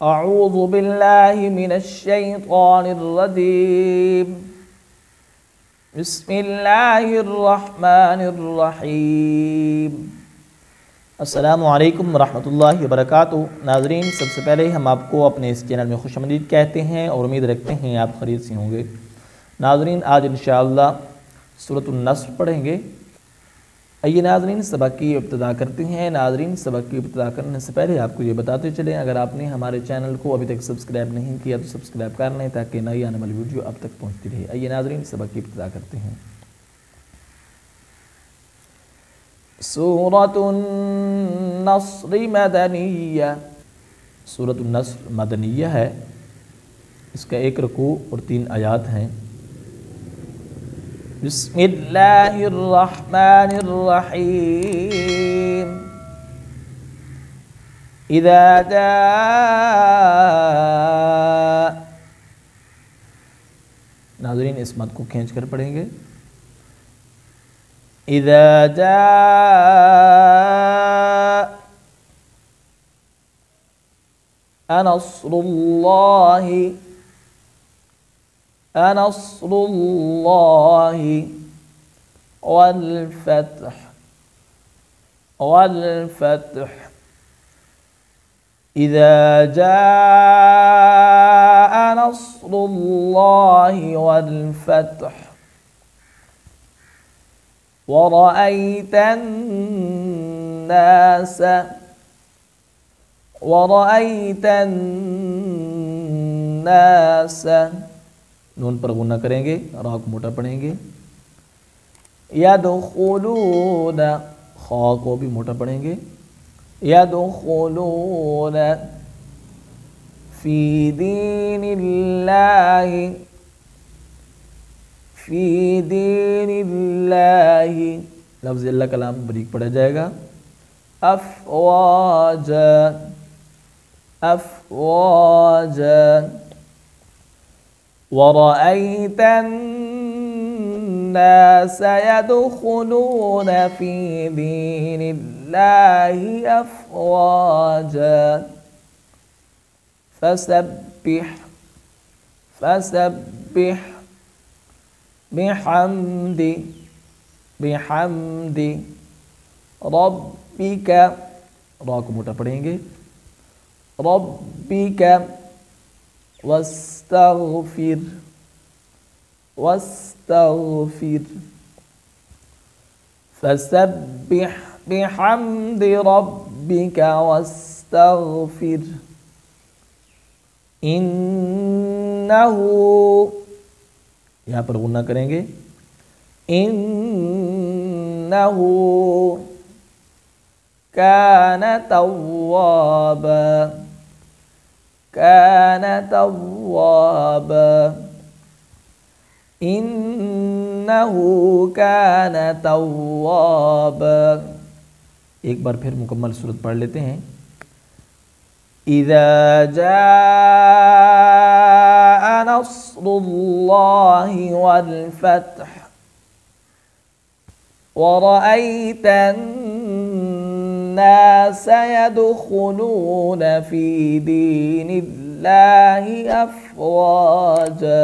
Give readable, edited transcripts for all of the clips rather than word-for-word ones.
अऊज़ु बिल्लाहि मिनश्शैतानिर्रजीम। बिस्मिल्लाहिर्रहमानिर्रहीम। अस्सलामु अलैकुम वरहमतुल्लाहि वबरकातुहू। नाज़रीन, सबसे पहले हम आपको अपने इस चैनल में खुशामदीद कहते हैं और उम्मीद रखते हैं आप खैरियत से होंगे। नाज़रीन, आज इंशाअल्लाह सूरतुन नस्र पढ़ेंगे। आइए नाज़रीन, सबक की इब्तिदा करते हैं। नाज़रीन, सबक की इब्तिदा करने से पहले आपको ये बताते चलें, अगर आपने हमारे चैनल को अभी तक सब्सक्राइब नहीं किया तो सब्सक्राइब कर लें ताकि नई आने वाली वीडियो अब तक पहुँचती रहे। आइए नाज़रीन, सबक की इब्तिदा करते हैं। सूरतुन नस्र मदनिया। सूरतुन नस्र मदनिया है। इसका एक रुकू और 3 आयात हैं। बिस्मिल्लाहिर्रहमानिर्रहीम। इज़ा जाअ। नाज़रीन, इस मद को खींच कर पढ़ेंगे। इज़ा जाअ नस्रुल्लाहि नस्रुल्लाहि वल फ़त्ह। इज़ा जाअ नस्रुल्लाहि वल फ़त्ह वरअयतन नास। नून पर गुन्ना करेंगे, रा को मोटा पढ़ेंगे। यदखुलून, खा को भी मोटा पढ़ेंगे। यदखुलून फी दीनिल्लाहि लफ्ज़ अल्लाह कलाम बरीक पढ़ा जाएगा। अफ़वाजा वरअयतन नास यदखुलून फी दीनिल्लाहि अफ़वाजा। फसब्बिह बिहम्दि रब्बिका, रा को मोटा पढ़ेंगे। रब्बिका वस्तगफिर फसब्बिह बिहम्दि रब्बिका वस्तगफिर इन्नहु, यहाँ पर गुन्ना करेंगे। इन्नहु कान तव्वाबा। इन्नहु कान तव्वाबा। एक बार फिर मुकम्मल सूरत पढ़ लेते हैं। इज़ा जाअ नस्रुल्लाहि वल फ़त्ह वरअयतन नास यदखुलून फी दीनिल्लाहि अफ़वाजा।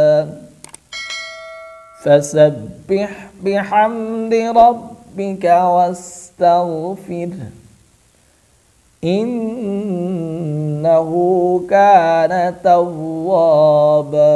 फसब्बिह बिहम्दि रब्बिका वस्तगफिर इन्नहु कान तव्वाबा।